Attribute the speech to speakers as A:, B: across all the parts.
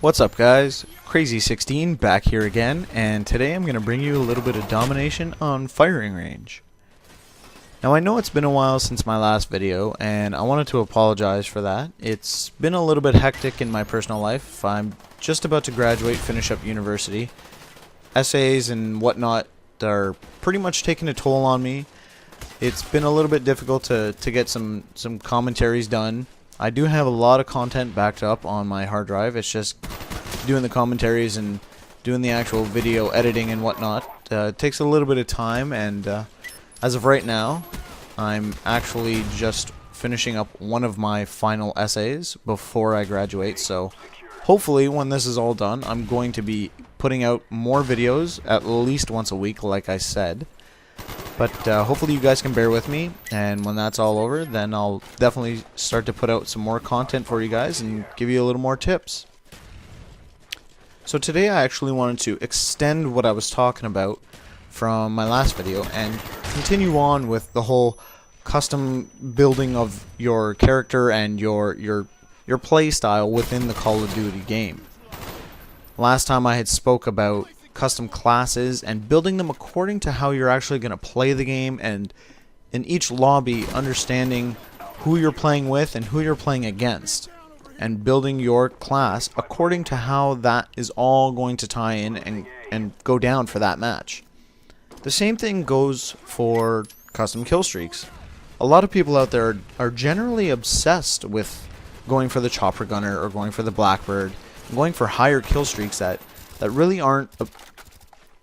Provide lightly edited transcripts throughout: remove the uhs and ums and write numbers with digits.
A: What's up guys, Crazy16 back here again, and today I'm going to bring you a little bit of domination on firing range. Now I know it's been a while since my last video, and I wanted to apologize for that. It's been a little bit hectic in my personal life. I'm just about to graduate, finish up university. Essays and whatnot are pretty much taking a toll on me. It's been a little bit difficult to get some commentaries done. I do have a lot of content backed up on my hard drive. It's just doing the commentaries and doing the actual video editing and whatnot. It takes a little bit of time, and as of right now, I'm actually just finishing up one of my final essays before I graduate. So hopefully when this is all done, I'm going to be putting out more videos at least once a week, like I said. But hopefully you guys can bear with me, and when that's all over, then I'll definitely start to put out some more content for you guys and give you a little more tips. So today I actually wanted to extend what I was talking about from my last video and continue on with the whole custom building of your character and your play style within the Call of Duty game. Last time I had spoke about custom classes and building them according to how you're actually going to play the game, and in each lobby understanding who you're playing with and who you're playing against, and building your class according to how that is all going to tie in and go down for that match. The same thing goes for custom kill streaks. A lot of people out there are generally obsessed with going for the chopper gunner or going for the blackbird, going for higher kill streaks that really aren't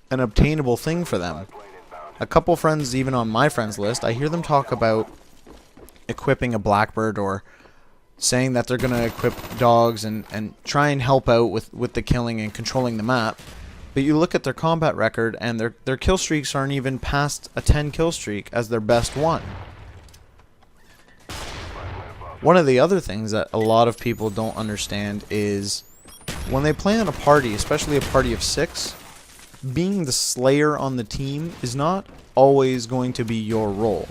A: an obtainable thing for them. A couple friends, even on my friends list, I hear them talk about equipping a blackbird or saying that they're going to equip dogs and try and help out with the killing and controlling the map. But you look at their combat record and their kill streaks aren't even past a 10 kill streak as their best one. One of the other things that a lot of people don't understand is when they play on a party, especially a party of 6, being the slayer on the team is not always going to be your role.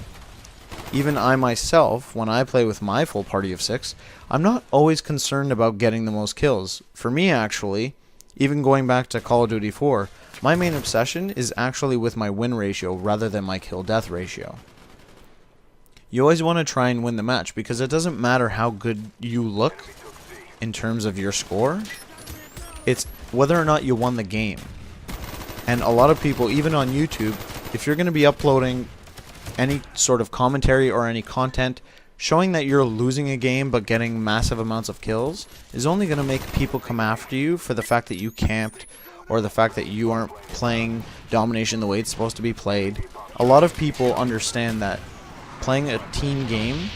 A: Even I myself, when I play with my full party of 6, I'm not always concerned about getting the most kills. For me, actually, even going back to Call of Duty 4, my main obsession is actually with my win ratio rather than my kill-death ratio. You always want to try and win the match, because it doesn't matter how good you look in terms of your score. It's whether or not you won the game. And a lot of people, even on YouTube, if you're going to be uploading any sort of commentary or any content showing that you're losing a game but getting massive amounts of kills, is only going to make people come after you for the fact that you camped or the fact that you aren't playing domination the way it's supposed to be played. A lot of people understand that playing a team game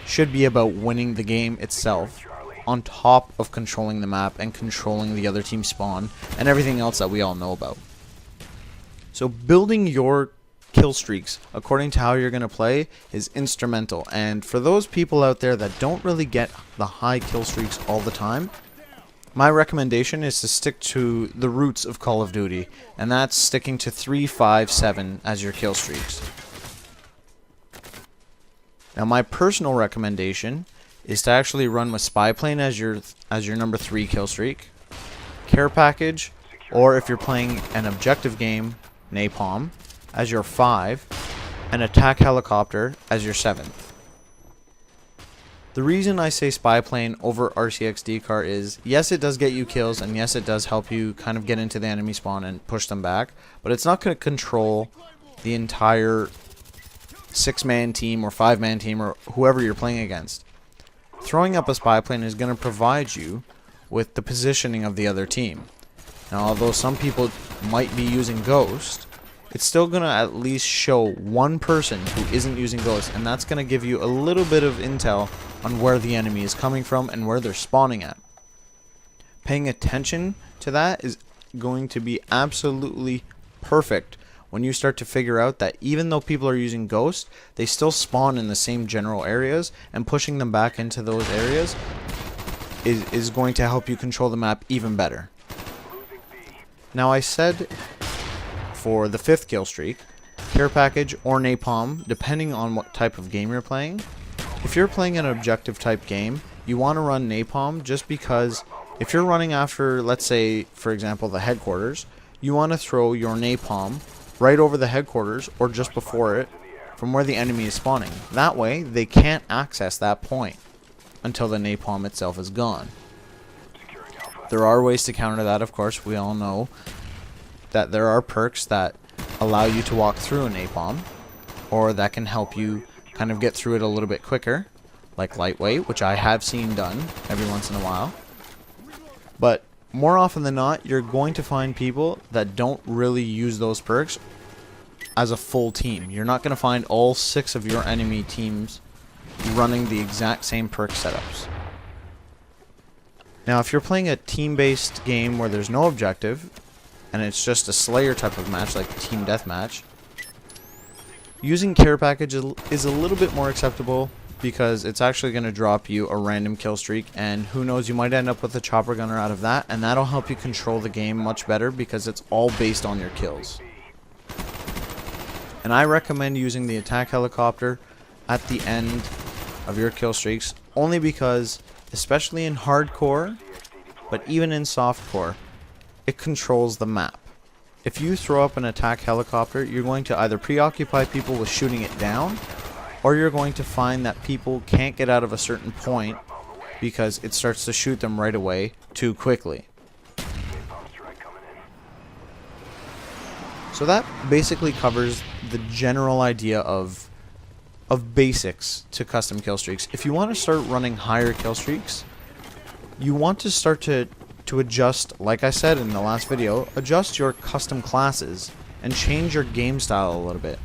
A: should be about winning the game itself, on top of controlling the map and controlling the other team's spawn and everything else that we all know about. So building your kill streaks according to how you're going to play is instrumental, and for those people out there that don't really get the high kill streaks all the time, my recommendation is to stick to the roots of Call of Duty, and that's sticking to 3, 5, 7 as your kill streaks. Now my personal recommendation is to actually run with Spy Plane as your number 3 kill streak, Care Package, or if you're playing an objective game, Napalm as your 5, and Attack Helicopter as your 7th. The reason I say Spy Plane over RCX Decar is, yes, it does get you kills, and yes, it does help you kind of get into the enemy spawn and push them back, but it's not going to control the entire 6-man team or 5-man team or whoever you're playing against. Throwing up a spy plane is going to provide you with the positioning of the other team. Now, although some people might be using Ghost, it's still going to at least show one person who isn't using Ghost, and that's going to give you a little bit of intel on where the enemy is coming from and where they're spawning at. Paying attention to that is going to be absolutely perfect when you start to figure out that even though people are using Ghost, they still spawn in the same general areas, and pushing them back into those areas is going to help you control the map even better. Now I said for the 5th kill streak, Care Package or Napalm, depending on what type of game you're playing. If you're playing an objective type game, you want to run Napalm just because If you're running after, let's say, for example, the headquarters, you want to throw your napalm right over the headquarters or just before it from where the enemy is spawning. That way, they can't access that point until the napalm itself is gone. There are ways to counter that, of course. We all know that there are perks that allow you to walk through a napalm, or that can help you kind of get through it a little bit quicker, like lightweight, which I have seen done every once in a while. But more often than not, you're going to find people that don't really use those perks as a full team. You're not going to find all 6 of your enemy teams running the exact same perk setups. Now, if you're playing a team-based game where there's no objective, and it's just a Slayer type of match, like Team Deathmatch, using care package is a little bit more acceptable because it's actually going to drop you a random kill streak, and who knows, you might end up with a chopper gunner out of that, and that'll help you control the game much better because it's all based on your kills. And I recommend using the attack helicopter at the end of your kill streaks, only because, especially in hardcore, but even in softcore, it controls the map. If you throw up an attack helicopter, you're going to either preoccupy people with shooting it down, or you're going to find that people can't get out of a certain point because it starts to shoot them right away too quickly. So that basically covers the general idea of basics to custom kill streaks. If you want to start running higher kill streaks, you want to start to adjust, like I said in the last video, adjust your custom classes and change your game style a little bit.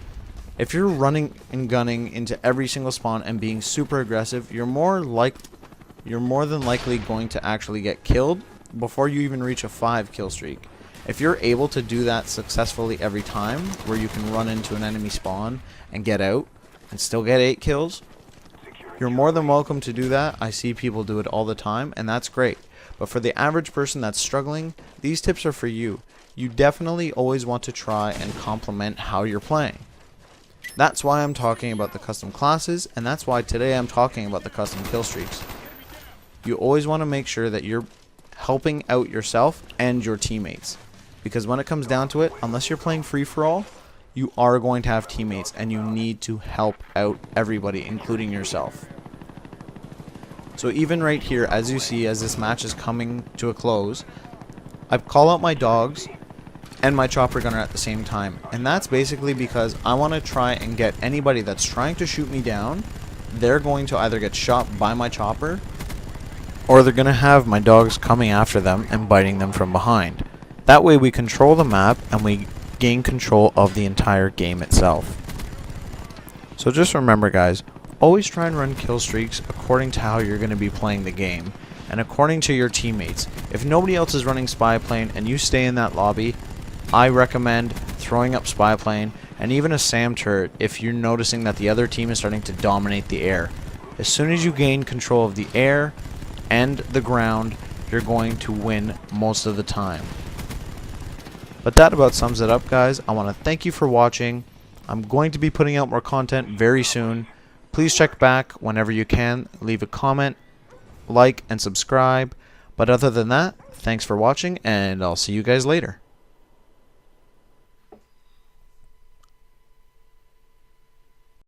A: If you're running and gunning into every single spawn and being super aggressive, you're more than likely going to actually get killed before you even reach a 5 kill streak. If you're able to do that successfully every time, where you can run into an enemy spawn and get out and still get 8 kills, you're more than welcome to do that. I see people do it all the time, and that's great. But for the average person that's struggling, these tips are for you. You definitely always want to try and complement how you're playing. That's why I'm talking about the custom classes, and that's why today I'm talking about the custom kill streaks. You always want to make sure that you're helping out yourself and your teammates. Because when it comes down to it, unless you're playing free-for-all, you are going to have teammates, and you need to help out everybody, including yourself. So even right here, as you see, as this match is coming to a close, I call out my dogs and my chopper gunner at the same time. And that's basically because I want to try and get anybody that's trying to shoot me down, they're going to either get shot by my chopper, or they're going to have my dogs coming after them and biting them from behind. That way we control the map and we gain control of the entire game itself. So just remember, guys, always try and run kill streaks according to how you're going to be playing the game and according to your teammates. If nobody else is running spy plane and you stay in that lobby, I recommend throwing up spy plane and even a SAM turret if you're noticing that the other team is starting to dominate the air. As soon as you gain control of the air and the ground, you're going to win most of the time. But that about sums it up, guys. I want to thank you for watching. I'm going to be putting out more content very soon. Please check back whenever you can. Leave a comment, like, and subscribe. But other than that, thanks for watching, and I'll see you guys later.